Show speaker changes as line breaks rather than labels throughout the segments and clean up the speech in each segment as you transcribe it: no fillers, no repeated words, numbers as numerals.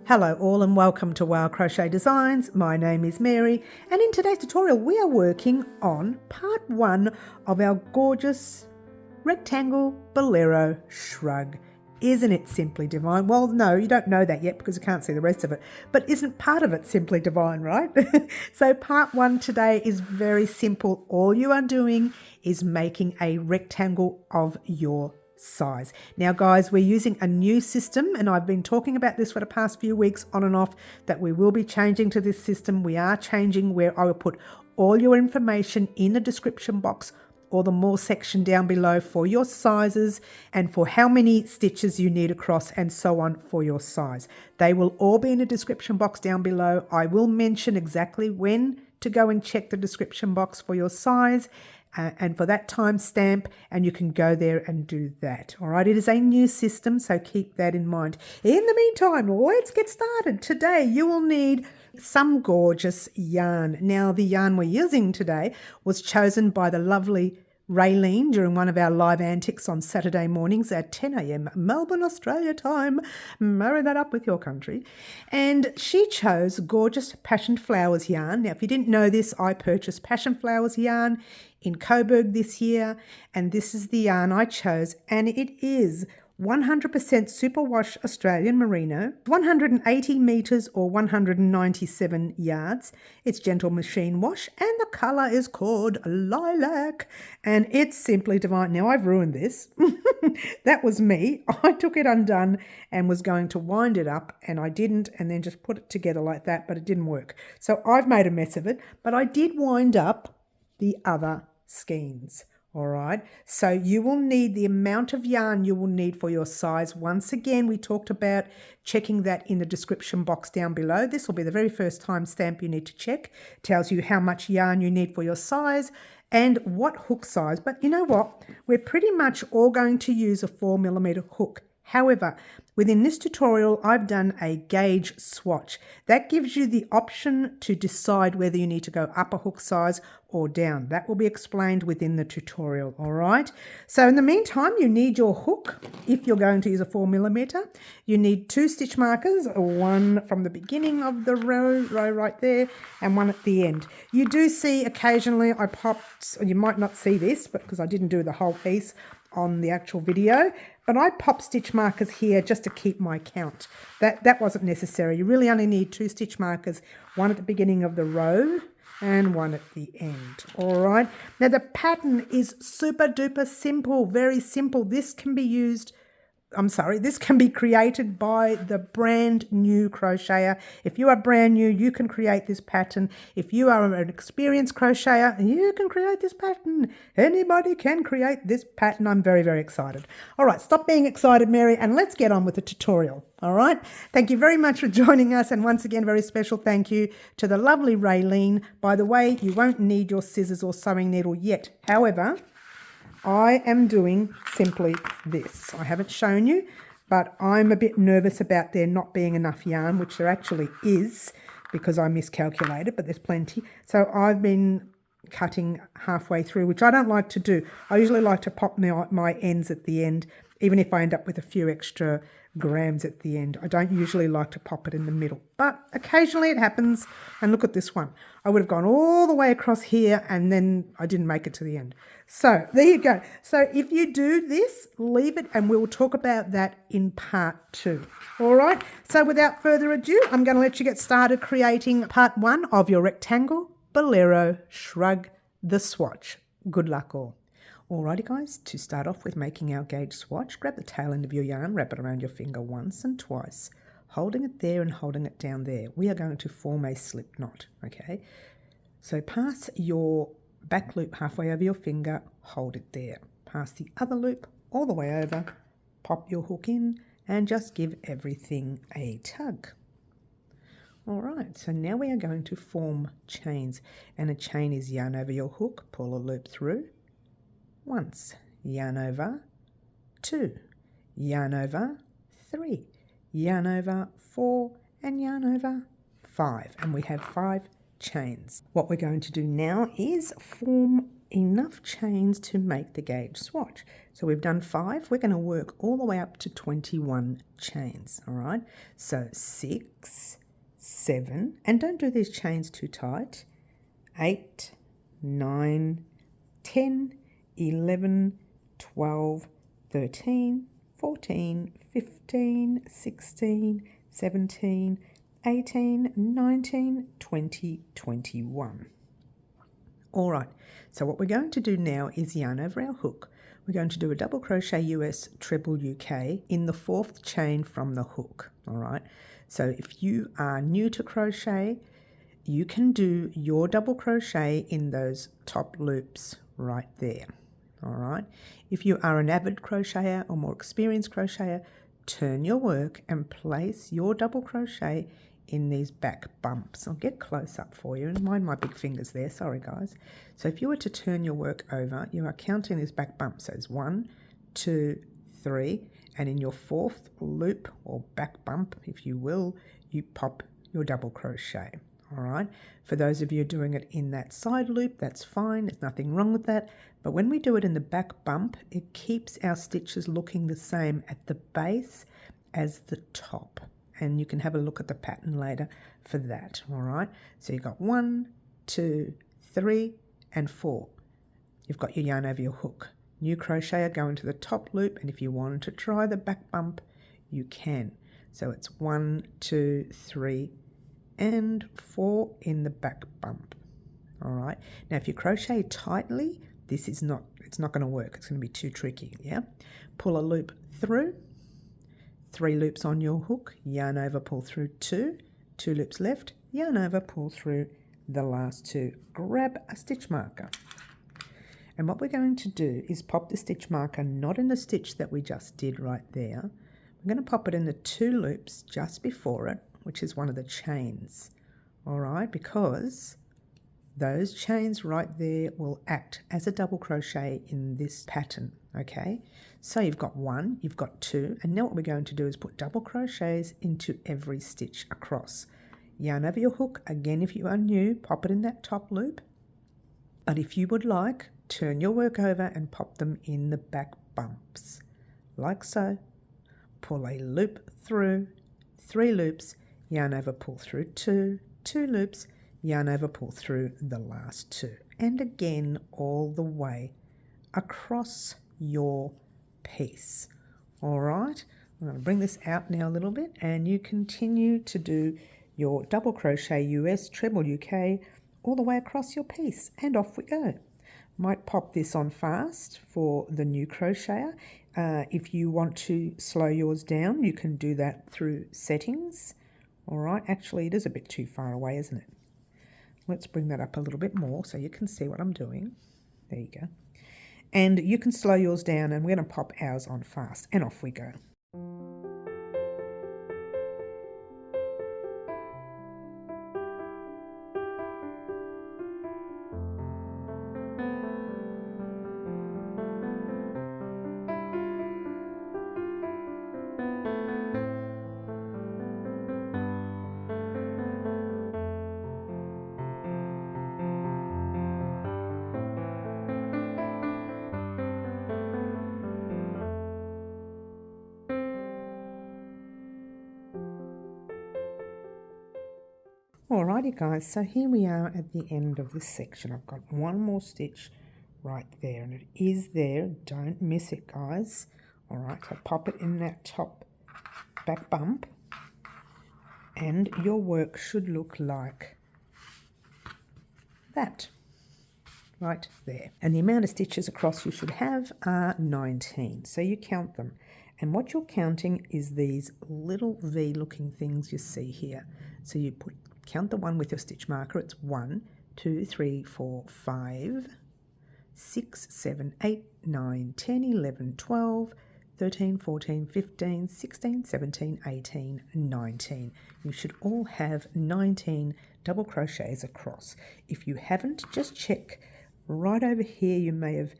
Hello all and welcome to Wow Crochet Designs. My name is Mary and in today's tutorial we are working on part 1 of our gorgeous rectangle Bolero shrug. Isn't it simply divine? Well, no, you don't know that yet because you can't see the rest of it, but isn't part of it simply divine, right? So part 1 today is very simple. All you are doing is making a rectangle of your size. Now guys, we're using a new system and I've been talking about this for the past few weeks on and off that we will be changing to this system. We are changing where I will put all your information in the description box or the more section down below for your sizes and for how many stitches you need across and so on for your size. They will all be in the description box down below. I will mention exactly when to go and check the description box for your size and for that timestamp, and you can go there and do that. All right, it is a new system, so keep that in mind. In the meantime, let's get started. Today, you will need some gorgeous yarn. Now, the yarn we're using today was chosen by the lovely Raylene during one of our live antics on Saturday mornings at 10 a.m. Melbourne, Australia time. Marry that up with your country. And she chose gorgeous Passion Flowers yarn. Now, if you didn't know this, I purchased Passion Flowers yarn in Coburg this year, and this is the yarn I chose, and it is 100% Superwash Australian Merino, 180 metres or 197 yards. It's gentle machine wash and the colour is called Lilac and it's simply divine. Now I've ruined this. That was me. I took it undone and was going to wind it up and I didn't, and then just put it together like that, but it didn't work. So I've made a mess of it, but I did wind up the other skeins. All right, so you will need the amount of yarn you will need for your size. Once again, we talked about checking that in the description box down below. This will be the very first timestamp you need to check. It tells you how much yarn you need for your size and what hook size. But you know what? We're pretty much all going to use a 4mm hook. However, within this tutorial, I've done a gauge swatch. That gives you the option to decide whether you need to go up a hook size or down. That will be explained within the tutorial, all right? So in the meantime, you need your hook. If you're going to use a 4mm, you need 2 stitch markers, one from the beginning of the row right there, and one at the end. You do see occasionally I popped, you might not see this, but because I didn't do the whole piece on the actual video, but I pop stitch markers here just to keep my count. That wasn't necessary. You really only need 2 stitch markers, one at the beginning of the row and one at the end. All right. Now the pattern is super duper simple, very simple. This can be created by the brand new crocheter. If you are brand new, you can create this pattern. If you are an experienced crocheter, you can create this pattern. Anybody can create this pattern. I'm very, very excited. All right, stop being excited, Mary, and let's get on with the tutorial. All right. Thank you very much for joining us. And once again, very special thank you to the lovely Raylene. By the way, you won't need your scissors or sewing needle yet. However, I am doing simply this. I haven't shown you, but I'm a bit nervous about there not being enough yarn, which there actually is because I miscalculated, but there's plenty. So I've been cutting halfway through, which I don't like to do. I usually like to pop my ends at the end, even if I end up with a few extra grams at the end. I don't usually like to pop it in the middle, but occasionally it happens. And look at this one. I would have gone all the way across here and then I didn't make it to the end. So there you go. So if you do this, leave it and we'll talk about that in part 2. All right. So without further ado, I'm going to let you get started creating part 1 of your rectangle Bolero shrug the swatch. Good luck all. Alrighty guys, to start off with making our gauge swatch, grab the tail end of your yarn, wrap it around your finger once and twice, holding it there and holding it down there. We are going to form a slip knot, okay? So pass your back loop halfway over your finger, hold it there. Pass the other loop all the way over, pop your hook in and just give everything a tug. Alright, so now we are going to form chains, and a chain is yarn over your hook, pull a loop through, once, yarn over, 2, yarn over, 3, yarn over, 4, and yarn over, 5. And we have 5 chains. What we're going to do now is form enough chains to make the gauge swatch. So we've done 5, we're going to work all the way up to 21 chains, all right? So 6, 7, and don't do these chains too tight, 8, 9, 10, 11, 12, 13, 14, 15, 16, 17, 18, 19, 20, 21. All right, so what we're going to do now is yarn over our hook. We're going to do a double crochet US treble UK in the 4th chain from the hook, all right? So if you are new to crochet, you can do your double crochet in those top loops right there, all right? If you are an avid crocheter or more experienced crocheter, turn your work and place your double crochet in these back bumps. I'll get close up for you and mind my big fingers there, sorry guys. So if you were to turn your work over, you are counting these back bumps as 1, 2, 3, and in your 4th loop or back bump, if you will, you pop your double crochet. All right, for those of you doing it in that side loop, that's fine, there's nothing wrong with that. But when we do it in the back bump, it keeps our stitches looking the same at the base as the top. And you can have a look at the pattern later for that, all right? So you've got 1, 2, 3, and 4. You've got your yarn over your hook. New crocheter, go into the top loop, and if you wanted to try the back bump, you can. So it's 1, 2, 3, and 4 in the back bump, all right? Now, if you crochet tightly, it's not going to work. It's going to be too tricky, yeah? Pull a loop through, 3 loops on your hook, yarn over, pull through 2, 2 loops left, yarn over, pull through the last 2. Grab a stitch marker. And what we're going to do is pop the stitch marker not in the stitch that we just did right there. We're going to pop it in the 2 loops just before it, which is one of the chains, all right, because those chains right there will act as a double crochet in this pattern, okay? So you've got 1, you've got 2, and now what we're going to do is put double crochets into every stitch across. Yarn over your hook, again if you are new, pop it in that top loop, but if you would like, turn your work over and pop them in the back bumps, like so. Pull a loop through, 3 loops, yarn over, pull through 2, 2 loops, yarn over, pull through the last 2, and again all the way across your piece. All right, I'm going to bring this out now a little bit, and you continue to do your double crochet US treble UK all the way across your piece, and off we go. Might pop this on fast for the new crocheter. If you want to slow yours down, you can do that through settings. All right, actually it is a bit too far away, isn't it? Let's bring that up a little bit more so you can see what I'm doing. There you go. And you can slow yours down, and we're going to pop ours on fast, and off we go. Alrighty guys, so here we are at the end of this section. I've got one more stitch right there, and it is there. Don't miss it, guys. Alright, so pop it in that top back bump, and your work should look like that. Right there. And the amount of stitches across you should have are 19. So you count them. And what you're counting is these little V looking things you see here. So you count the one with your stitch marker. It's 1, 2, 3, 4, 5, 6, 7, 8, 9, 10, 11, 12, 13, 14, 15, 16, 17, 18, 19. You should all have 19 double crochets across. If you haven't, just check. Right over here, you may have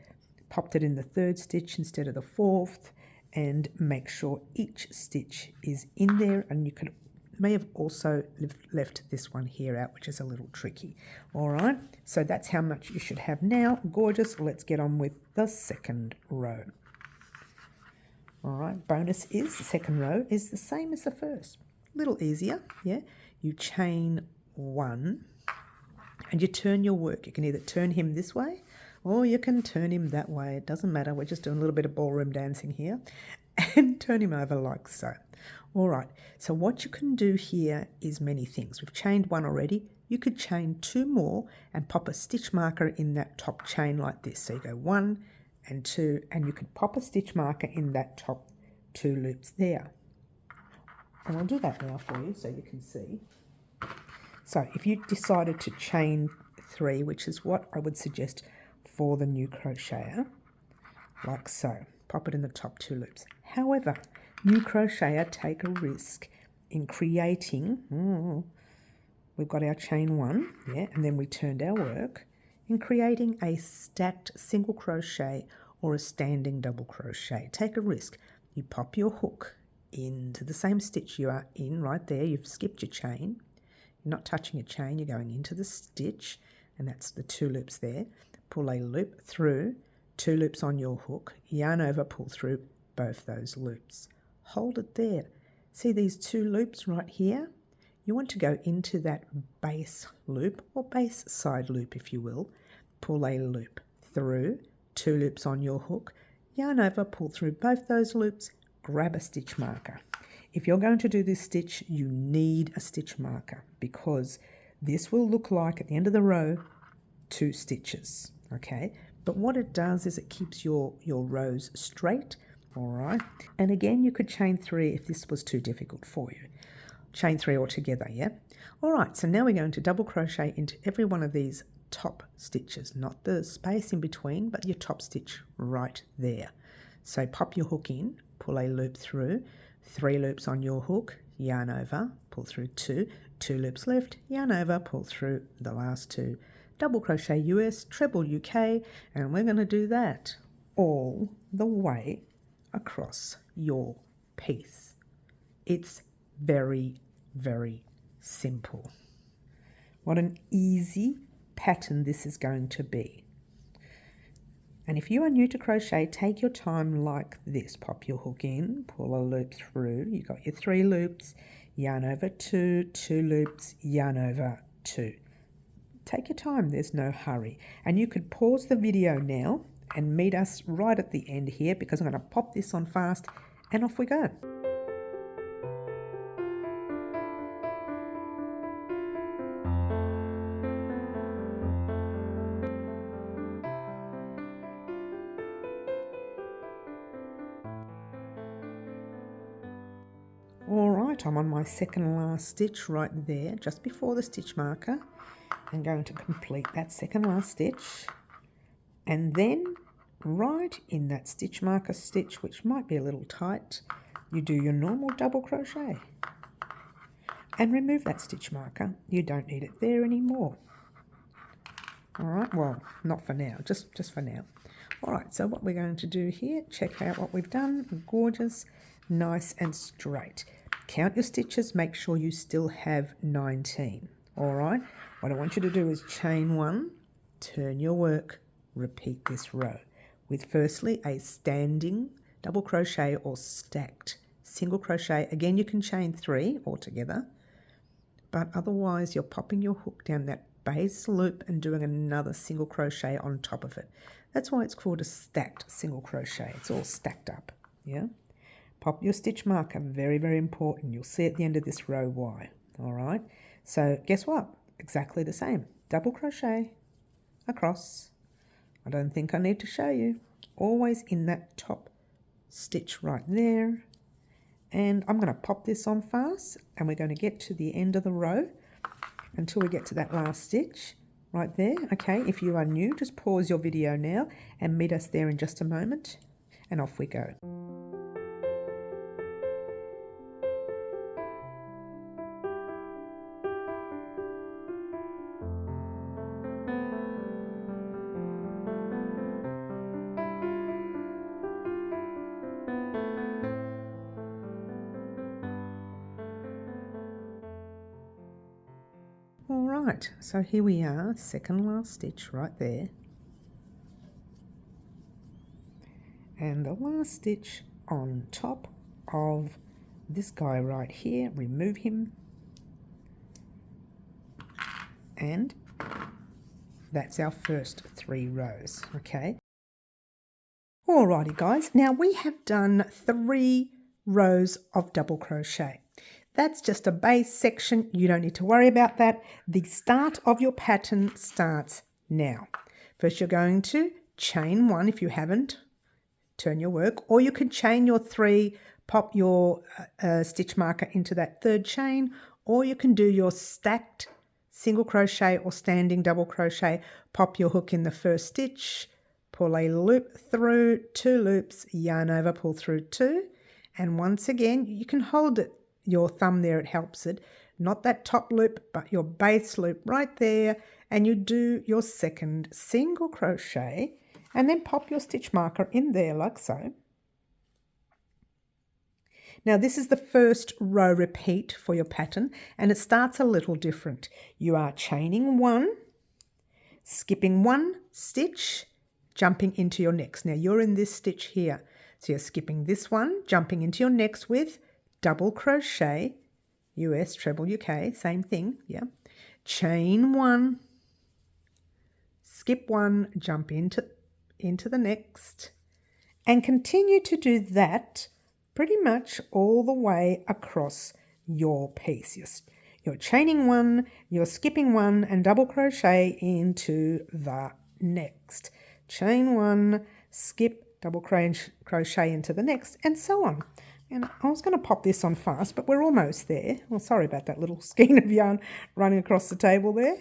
popped it in the 3rd stitch instead of the 4th, and make sure each stitch is in there, and you can may have also left this one here out, which is a little tricky. All right, so that's how much you should have now. Gorgeous. Let's get on with the second row. All right, bonus is the second row is the same as the first. A little easier, yeah? You chain 1 and you turn your work. You can either turn him this way or you can turn him that way. It doesn't matter. We're just doing a little bit of ballroom dancing here. And turn him over like so. All right, so what you can do here is many things. We've chained 1 already. You could chain 2 more and pop a stitch marker in that top chain like this. So you go 1 and 2, and you could pop a stitch marker in that top 2 loops there. And I'll do that now for you so you can see. So if you decided to chain 3, which is what I would suggest for the new crocheter, like so, pop it in the top 2 loops. However, new crocheter take a risk in creating, we've got our chain 1, yeah, and then we turned our work, in creating a stacked single crochet or a standing double crochet. Take a risk. You pop your hook into the same stitch you are in right there. You've skipped your chain. You're not touching a chain. You're going into the stitch, and that's the 2 loops there. Pull a loop through, 2 loops on your hook, yarn over, pull through both those loops. Hold it there. See these 2 loops right here? You want to go into that base loop, or base side loop if you will. Pull a loop through, 2 loops on your hook, yarn over, pull through both those loops, grab a stitch marker. If you're going to do this stitch, you need a stitch marker because this will look like at the end of the row 2 stitches, okay? But what it does is it keeps your rows straight, all right? And again, you could chain 3 if this was too difficult for you. Chain 3 altogether, yeah? All right, so now we're going to double crochet into every one of these top stitches, not the space in between, but your top stitch right there. So pop your hook in, pull a loop through, 3 loops on your hook, yarn over, pull through 2, 2 loops left, yarn over, pull through the last 2, double crochet US, treble UK, and we're going to do that all the way across your piece. It's very, very simple. What an easy pattern this is going to be. And if you are new to crochet, take your time like this. Pop your hook in, pull a loop through. You got your 3 loops, yarn over 2, 2 loops, yarn over 2. Take your time, there's no hurry. And you could pause the video now and meet us right at the end here because I'm going to pop this on fast and off we go. All right, I'm on my second last stitch right there, just before the stitch marker. I'm going to complete that second last stitch. And then right in that stitch marker stitch, which might be a little tight, you do your normal double crochet. And remove that stitch marker. You don't need it there anymore. All right, well, not for now, just for now. All right, so what we're going to do here, check out what we've done. Gorgeous, nice and straight. Count your stitches, make sure you still have 19. All right, what I want you to do is chain 1, turn your work, repeat this row with firstly a standing double crochet or stacked single crochet. Again, you can chain 3 altogether, but otherwise you're popping your hook down that base loop and doing another single crochet on top of it. That's why it's called a stacked single crochet. It's all stacked up, yeah? Pop your stitch marker, very, very important. You'll see at the end of this row why, all right? So guess what? Exactly the same. Double crochet across. I don't think I need to show you. Always in that top stitch right there. And I'm going to pop this on fast and we're going to get to the end of the row until we get to that last stitch right there. Okay, if you are new, just pause your video now and meet us there in just a moment and off we go. right, so here we are, second last stitch right there. And the last stitch on top of this guy right here, remove him. And that's our first 3 rows, okay? Alrighty guys, now we have done 3 rows of double crochet. That's just a base section, you don't need to worry about that. The start of your pattern starts now. First you're going to chain 1 if you haven't, turn your work, or you can chain your 3, pop your stitch marker into that 3rd chain, or you can do your stacked single crochet or standing double crochet, pop your hook in the first stitch, pull a loop through, 2 loops, yarn over, pull through 2, and once again you can hold it, your thumb there, it helps it, not that top loop but your base loop right there, and you do your 2nd single crochet and then pop your stitch marker in there like so. Now this is the first row repeat for your pattern, and it starts a little different. You are chaining 1, skipping 1 stitch, jumping into your next. Now you're in this stitch here, so you're skipping this one, jumping into your next with double crochet, US treble UK, same thing, yeah. Chain 1, skip 1, jump into the next, and continue to do that pretty much all the way across your piece. You're chaining 1, you're skipping 1 and double crochet into the next. Chain 1, skip, double crochet into the next, and so on. And I was going to pop this on fast, but we're almost there. Well, sorry about that little skein of yarn running across the table there.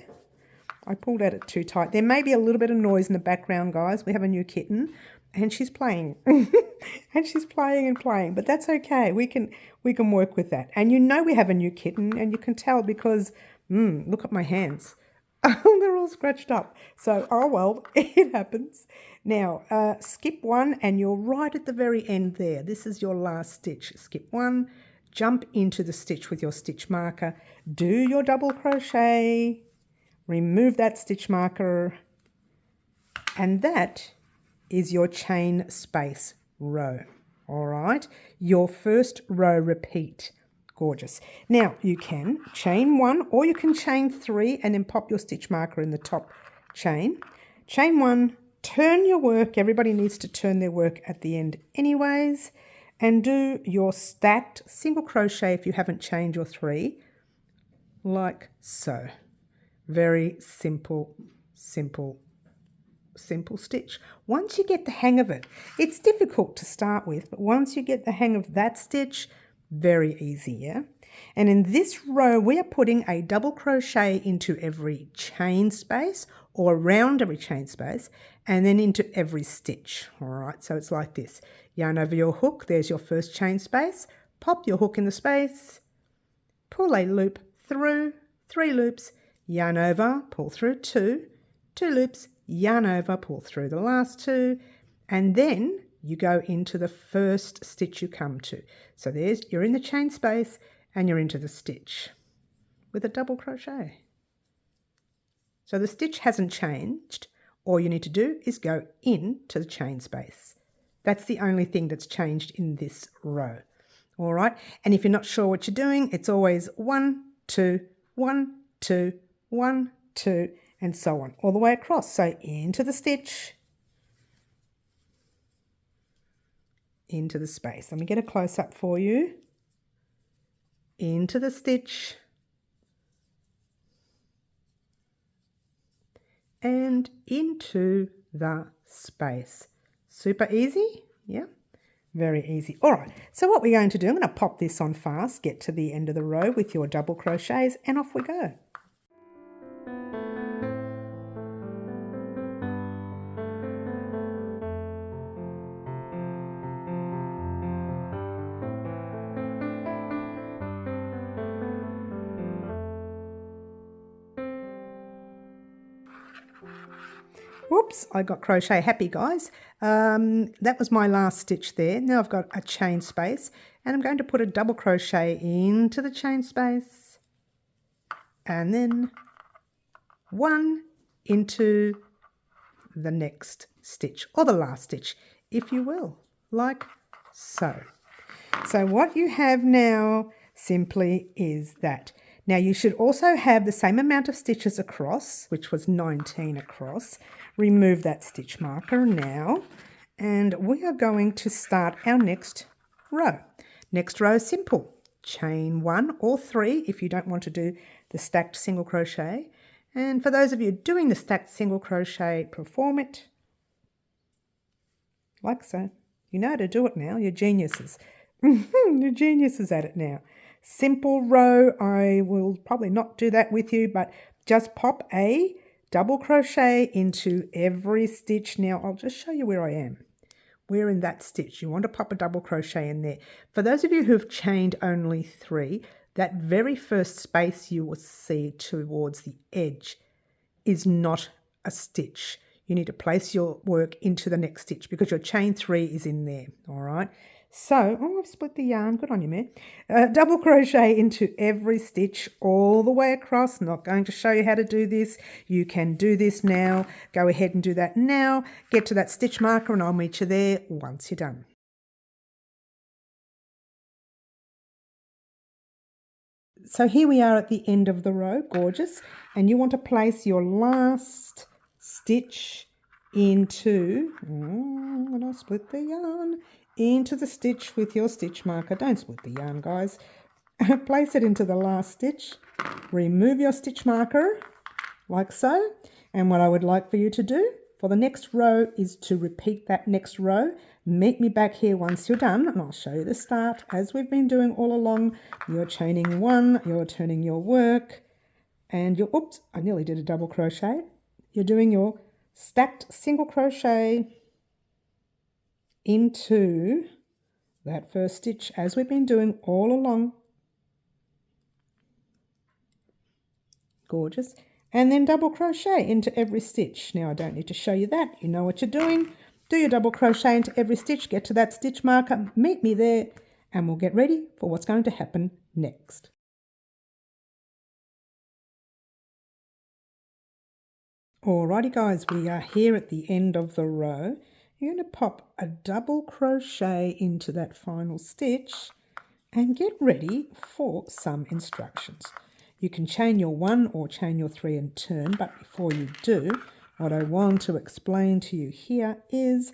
I pulled at it too tight. There may be a little bit of noise in the background, guys. We have a new kitten and she's playing. And she's playing and playing, but that's okay. We can work with that. And you know we have a new kitten, and you can tell because, look at my hands. They're all scratched up. So, oh well, it happens. Now, skip 1 and you're right at the very end there. This is your last stitch. Skip 1, jump into the stitch with your stitch marker, do your double crochet, remove that stitch marker, and that is your chain space row. All right, your first row repeat. Gorgeous. Now you can chain 1 or you can chain 3 and then pop your stitch marker in the top chain. Chain 1, turn your work. Everybody needs to turn their work at the end anyways, and do your stacked single crochet if you haven't chained your 3, like so. Very simple stitch. Once you get the hang of it, it's difficult to start with, but once you get the hang of that stitch, very easy, yeah? And in this row, we are putting a double crochet into every chain space or around every chain space, and then into every stitch, all right? So it's like this. Yarn over your hook, there's your first chain space, pop your hook in the space, pull a loop through, 3 loops, yarn over, pull through 2, 2 loops, yarn over, pull through the last 2, and then you go into the first stitch you come to. So you're in the chain space and you're into the stitch with a double crochet. So the stitch hasn't changed. All you need to do is go into the chain space. That's the only thing that's changed in this row. All right. And if you're not sure what you're doing, it's always 1, 2, 1, 2, 1, 2, and so on, all the way across. So into the stitch, into the space. Let me get a close-up for you. Into the stitch, and into the space. Super easy, yeah? Very easy. All right, so what we're going to do, I'm going to pop this on fast, get to the end of the row with your double crochets, and off we go. Whoops, I got crochet happy, guys. That was my last stitch there. Now I've got a chain space, and I'm going to put a double crochet into the chain space, and then one into the next stitch, or the last stitch, if you will, like so. So what you have now simply is that. Now you should also have the same amount of stitches across, which was 19 across. Remove that stitch marker now, and we are going to start our next row. Next row is simple. Chain 1 or 3 if you don't want to do the stacked single crochet. And for those of you doing the stacked single crochet, perform it like so. You know how to do it now. You're geniuses. You're geniuses at it now. Simple row. I will probably not do that with you, but just pop a double crochet into every stitch. Now I'll just show you where I am. We're in that stitch. You want to pop a double crochet in there. For those of you who've chained only 3, that very first space you will see towards the edge is not a stitch. You need to place your work into the next stitch because your chain 3 is in there, all right? So, oh, I've split the yarn. Good on you, man. Double crochet into every stitch all the way across. Not going to show you how to do this. You can do this now. Go ahead and do that now. Get to that stitch marker and I'll meet you there once you're done. So here we are at the end of the row, gorgeous. And you want to place your last stitch into, when I split the yarn, into the stitch with your stitch marker. Don't split the yarn, guys. Place it into the last stitch. Remove your stitch marker like so. And what I would like for you to do for the next row is to repeat that next row. Meet me back here once you're done, and I'll show you the start as we've been doing all along. You're chaining 1, you're turning your work, and you're, oops, I nearly did a double crochet. You're doing your stacked single crochet into that first stitch as we've been doing all along. Gorgeous. And then double crochet into every stitch. Now I don't need to show you that. You know what you're doing. Do your double crochet into every stitch. Get to that stitch marker. Meet me there and we'll get ready for what's going to happen next. Alrighty guys, we are here at the end of the row. You're going to pop a double crochet into that final stitch and get ready for some instructions. You can chain your 1 or chain your 3 and turn, but before you do, what I want to explain to you here is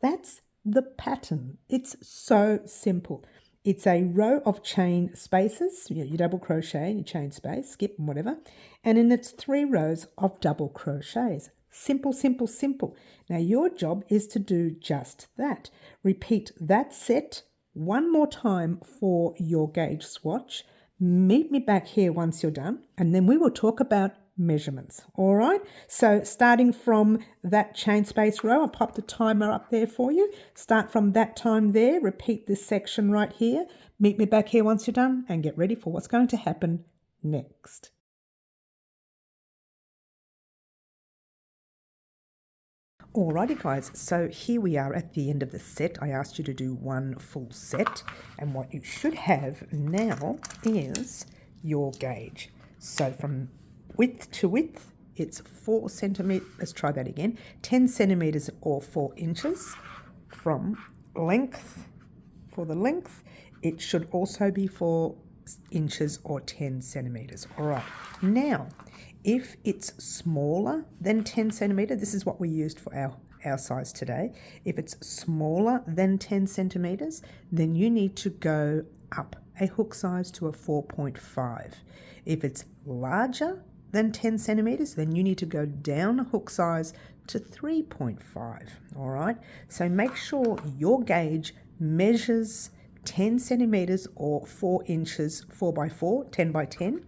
that's the pattern. It's so simple. It's a row of chain spaces. You double crochet, you chain space, skip and whatever, and then it's 3 rows of double crochets. Simple, simple, simple. Now your job is to do just that. Repeat that set 1 more time for your gauge swatch. Meet me back here once you're done, and then we will talk about measurements. All right, so starting from that chain space row, I'll pop the timer up there for you. Start from that time there, repeat this section right here. Meet me back here once you're done and get ready for what's going to happen next. Alrighty guys, so here we are at the end of the set. I asked you to do 1 full set, and what you should have now is your gauge. So from width to width, it's 4 centimeters. Let's try that again. 10 centimeters or 4 inches. From length, for the length, it should also be 4 inches or 10 centimeters. All right. Now, if it's smaller than 10 centimeters, this is what we used for our size today. If it's smaller than 10 centimeters, then you need to go up a hook size to a 4.5. If it's larger than 10 centimeters, then you need to go down a hook size to 3.5. All right. So make sure your gauge measures 10 centimeters or 4 inches, 4 by 4, 10 by 10.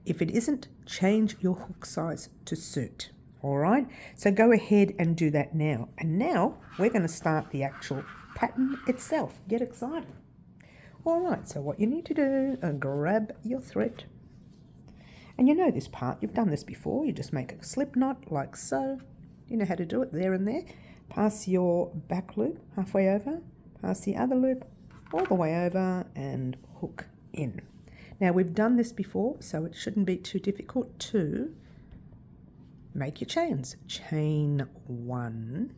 If it isn't, change your hook size to suit. All right. So go ahead and do that now. And now we're going to start the actual pattern itself. Get excited. All right. So what you need to do is grab your thread. And you know this part, you've done this before. You just make a slip knot like so. You know how to do it there and there. Pass your back loop halfway over, pass the other loop all the way over and hook in. Now we've done this before, so it shouldn't be too difficult to make your chains. Chain 1,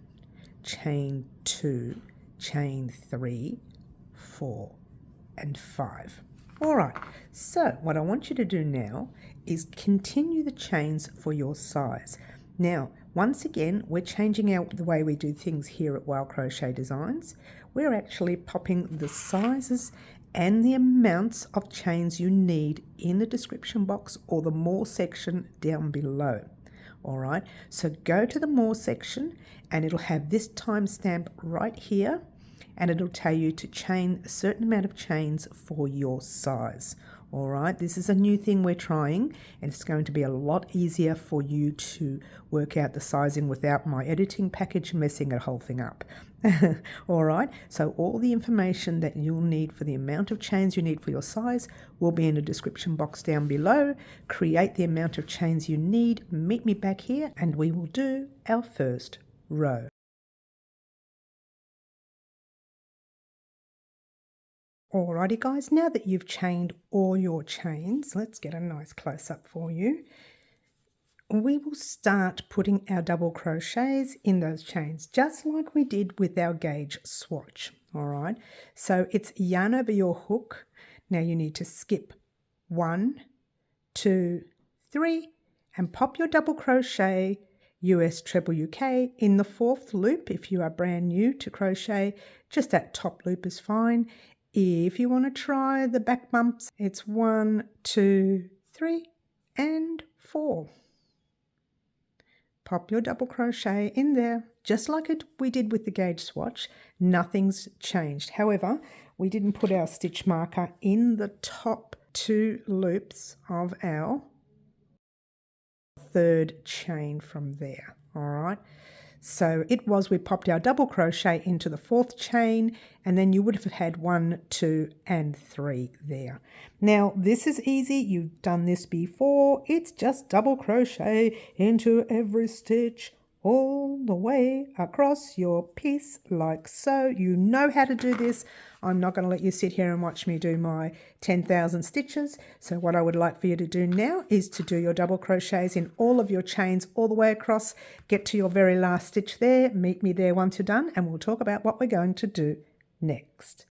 chain 2, chain 3, 4 and 5. All right, so what I want you to do now is continue the chains for your size. Now, once again, we're changing the way we do things here at Wild Crochet Designs. We're actually popping the sizes and the amounts of chains you need in the description box or the more section down below. All right, so go to the more section and it'll have this timestamp right here, and it'll tell you to chain a certain amount of chains for your size. All right, this is a new thing we're trying, and it's going to be a lot easier for you to work out the sizing without my editing package messing the whole thing up. All right, so all the information that you'll need for the amount of chains you need for your size will be in the description box down below. Create the amount of chains you need, meet me back here, and we will do our first row. Alrighty guys, now that you've chained all your chains, let's get a nice close-up for you. We will start putting our double crochets in those chains, just like we did with our gauge swatch. Alright, so it's yarn over your hook. Now you need to skip 1, 2, 3 and pop your double crochet US treble UK in the 4th loop. If you are brand new to crochet, just that top loop is fine. If you want to try the back bumps, it's 1, 2, 3 and 4. Pop your double crochet in there, just like we did with the gauge swatch. Nothing's changed. However, we didn't put our stitch marker in the top 2 loops of our 3rd chain from there. All right. So we popped our double crochet into the 4th chain, and then you would have had 1, 2 and 3 there. Now this is easy, you've done this before. It's just double crochet into every stitch all the way across your piece like so. You know how to do this. I'm not going to let you sit here and watch me do my 10,000 stitches. So what I would like for you to do now is to do your double crochets in all of your chains all the way across. Get to your very last stitch there. Meet me there once you're done, and we'll talk about what we're going to do next.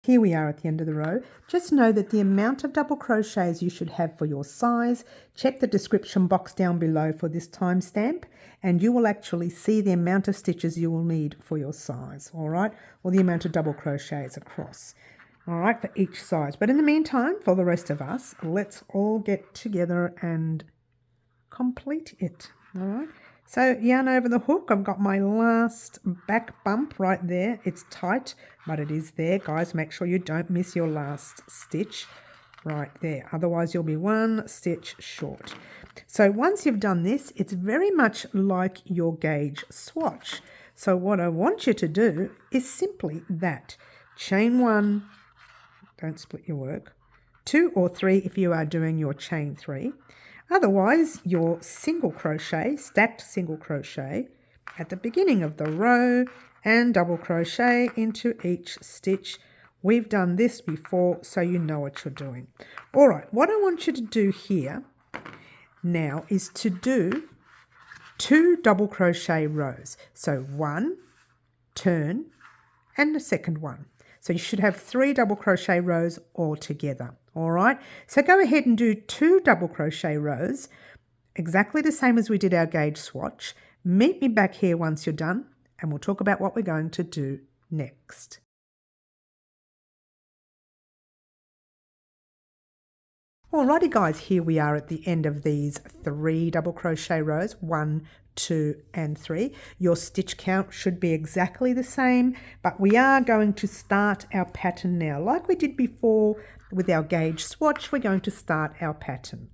Here we are at the end of the row. Just know that the amount of double crochets you should have for your size, check the description box down below for this timestamp, and you will actually see the amount of stitches you will need for your size, all right, or the amount of double crochets across, all right, for each size. But in the meantime, for the rest of us, let's all get together and complete it, all right. So yarn over the hook, I've got my last back bump right there. It's tight, but it is there. Guys, make sure you don't miss your last stitch right there. Otherwise, you'll be 1 stitch short. So once you've done this, it's very much like your gauge swatch. So what I want you to do is simply that. Chain 1, don't split your work, 2 or 3 if you are doing your chain 3. Otherwise, your single crochet, stacked single crochet at the beginning of the row and double crochet into each stitch. We've done this before, so you know what you're doing. All right, what I want you to do here now is to do 2 double crochet rows. So 1, turn, and the second one. So you should have 3 double crochet rows altogether. All right, so go ahead and do 2 double crochet rows, exactly the same as we did our gauge swatch. Meet me back here once you're done, and we'll talk about what we're going to do next. Alrighty guys, here we are at the end of these 3 double crochet rows, 1, 2 and 3. Your stitch count should be exactly the same, but we are going to start our pattern now. Like we did before with our gauge swatch, we're going to start our pattern.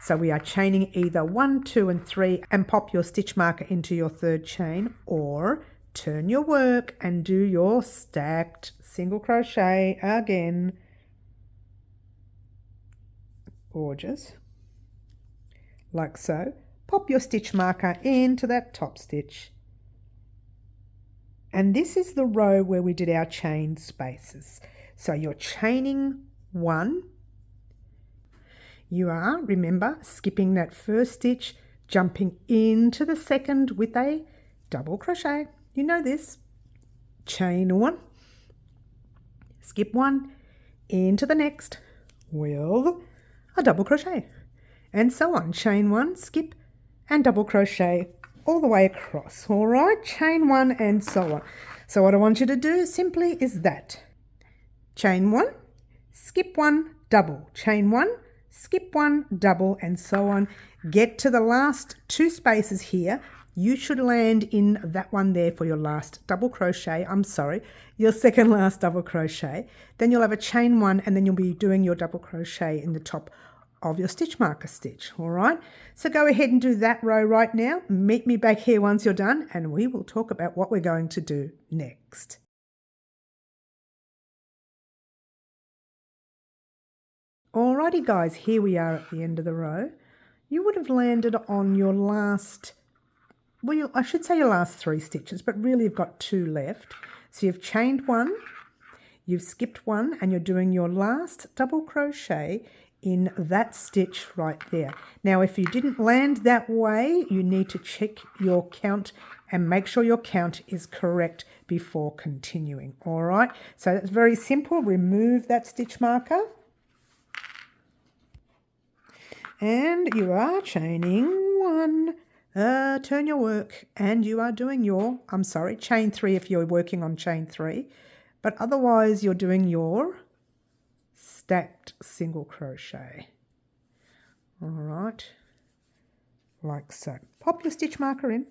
So we are chaining either 1, 2 and 3 and pop your stitch marker into your 3rd chain, or turn your work and do your stacked single crochet again. Gorgeous. Like so. Pop your stitch marker into that top stitch. And this is the row where we did our chain spaces. So you're chaining 1, you are, remember, skipping that first stitch, jumping into the second with a double crochet. You know this. Chain one, skip one, into the next with a double crochet, and so on. Chain one, skip, and double crochet all the way across. All right, chain one and so on. So what I want you to do simply is that. Chain one, skip one, double, chain one, skip one, double, and so on. Get to the last two spaces here. You should land in that one there for your last double crochet. Your second last double crochet. Then you'll have a chain one, and then you'll be doing your double crochet in the top of your stitch marker stitch. All right, so go ahead and do that row right now. Meet me back here once you're done, and we will talk about what we're going to do next. Alrighty guys, here we are at the end of the row. You would have landed on your last, well, I should say your last three stitches, but really you've got two left. So you've chained one, you've skipped one, and you're doing your last double crochet in that stitch right there. Now, if you didn't land that way, you need to check your count and make sure your count is correct before continuing. All right, so that's very simple. Remove that stitch marker. And you are chaining one, turn your work, and you are doing your, chain three if you're working on chain three, but otherwise you're doing your stacked single crochet. All right, like so. Pop your stitch marker in.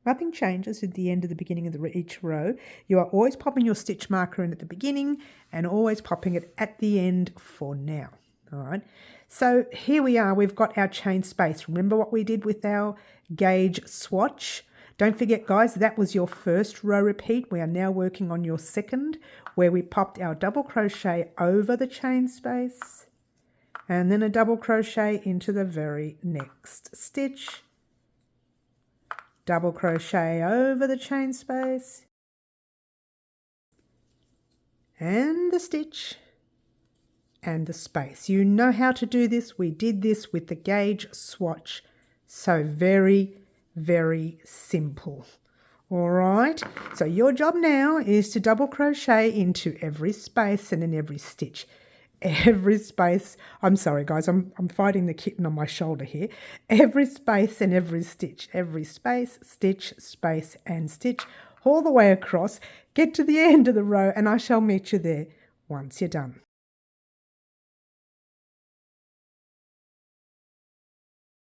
Nothing changes at the end of the beginning of each row. You are always popping your stitch marker in at the beginning and always popping it at the end for now. All right, so here we are. We've got our chain space. Remember what we did with our gauge swatch? Don't forget, guys, that was your first row repeat. We are now working on your second, where we popped our double crochet over the chain space and then a double crochet into the very next stitch. Double crochet over the chain space and the stitch and the space. You know how to do this. We did this with the gauge swatch. So very, very simple. All right. So your job now is to double crochet into every space and in every stitch. Every space. I'm sorry, guys. I'm fighting the kitten on my shoulder here. Every space and every stitch. Every space, stitch, space, and stitch. All the way across. Get to the end of the row and I shall meet you there once you're done.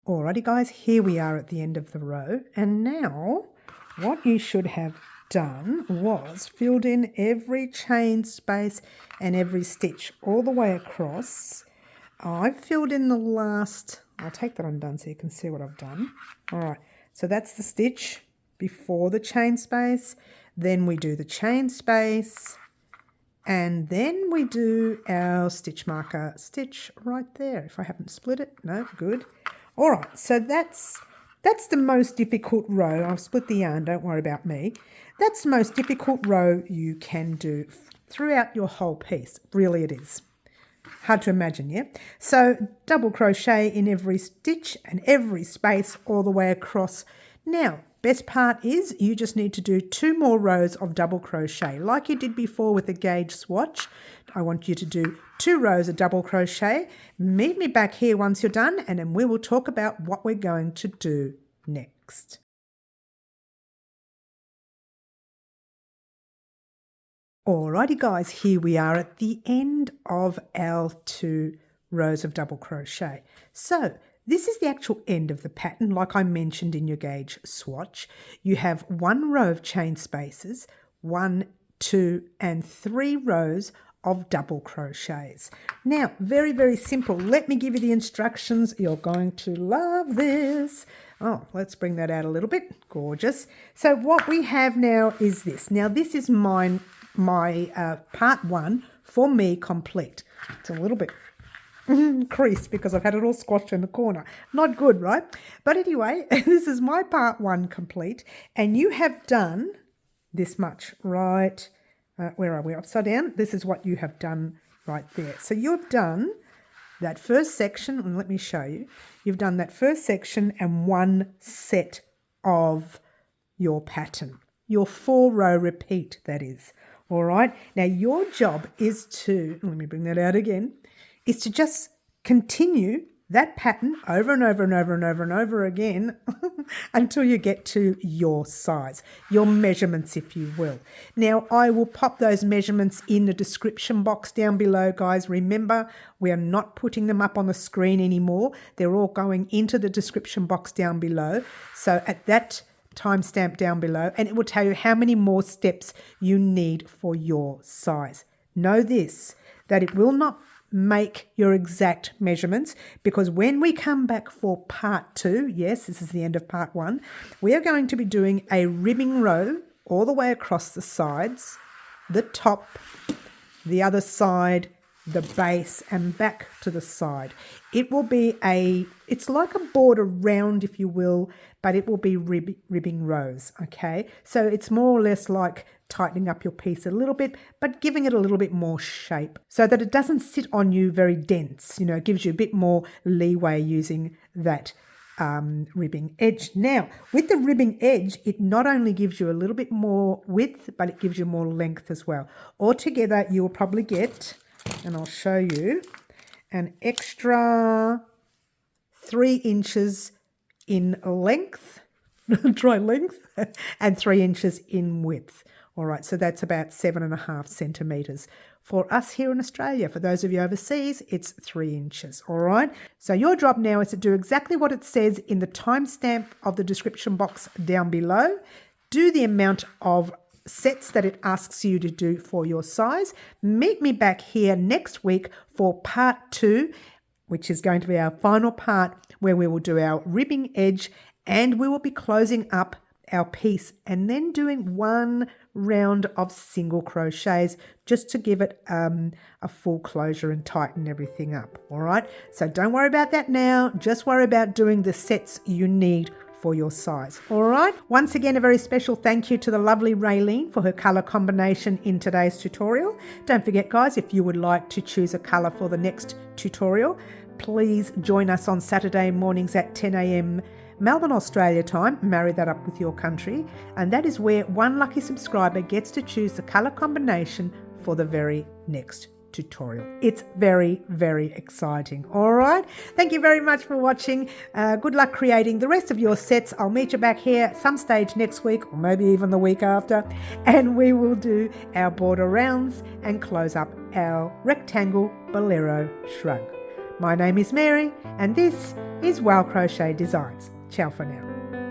Alrighty guys, here we are at the end of the row, and now what you should have done was filled in every chain space and every stitch all the way across. I've filled in the last, I'll take that undone so you can see what I've done. Alright, so that's the stitch before the chain space, then we do the chain space, and then we do our stitch marker stitch right there. If I haven't split it, no, good. All right, so that's the most difficult row. I've split the yarn, don't worry about me. That's the most difficult row you can do throughout your whole piece. Really it is. Hard to imagine, yeah? So double crochet in every stitch and every space all the way across. Now, best part is you just need to do 2 more rows of double crochet. Like you did before with the gauge swatch, I want you to do 2 rows of double crochet. Meet me back here once you're done, and then we will talk about what we're going to do next. Alrighty guys, here we are at the end of our 2 rows of double crochet. So this is the actual end of the pattern, like I mentioned in your gauge swatch. You have 1 row of chain spaces, 1, 2, and 3 rows of double crochets. Now, very, very simple. Let me give you the instructions. You're going to love this. Oh, let's bring that out a little bit. Gorgeous. So what we have now is this. Now, this is my part 1 for me complete. It's a little bit creased because I've had it all squashed in the corner. Not good, right? But anyway, this is my part 1 complete, and you have done this much, right? Where are we? Upside down. This is what you have done right there. So you've done that first section, and let me show you. You've done that first section and one set of your pattern, your 4-row repeat, that is. All right. Now your job is to, let me bring that out again, is to just continue that pattern over and over and over and over and over again until you get to your size, your measurements, if you will. Now, I will pop those measurements in the description box down below, guys. Remember, we are not putting them up on the screen anymore. They're all going into the description box down below. So at that timestamp down below, and it will tell you how many more steps you need for your size. Know this, that it will not make your exact measurements, because when we come back for part 2, yes, this is the end of part 1, we are going to be doing a ribbing row all the way across the sides, the top, the other side, the base, and back to the side. It will be it's like a border round, if you will, but it will be ribbing rows, okay? So it's more or less like tightening up your piece a little bit, but giving it a little bit more shape so that it doesn't sit on you very dense. You know, it gives you a bit more leeway using that ribbing edge. Now, with the ribbing edge, it not only gives you a little bit more width, but it gives you more length as well. Altogether, you will probably get, and I'll show you, an extra 3 inches in length, try length, and 3 inches in width. All right, so that's about 7.5 centimetres. For us here in Australia, for those of you overseas, it's 3 inches. All right, so your job now is to do exactly what it says in the timestamp of the description box down below. Do the amount of sets that it asks you to do for your size. Meet me back here next week for part 2, which is going to be our final part, where we will do our ribbing edge and we will be closing up our piece and then doing one round of single crochets just to give it a full closure and tighten everything up. All right, so don't worry about that now, just worry about doing the sets you need for your size. All right, once again, a very special thank you to the lovely Raylene for her colour combination in today's tutorial. Don't forget, guys, if you would like to choose a colour for the next tutorial, please join us on Saturday mornings at 10 a.m. Melbourne, Australia time. Marry that up with your country, and that is where one lucky subscriber gets to choose the colour combination for the very next tutorial. It's very, very exciting. All right, thank you very much for watching. Good luck creating the rest of your sets. I'll meet you back here at some stage next week, or maybe even the week after, and we will do our border rounds and close up our rectangle Bolero shrug. My name is Mary, and this is Wow Crochet Designs. Ciao for now.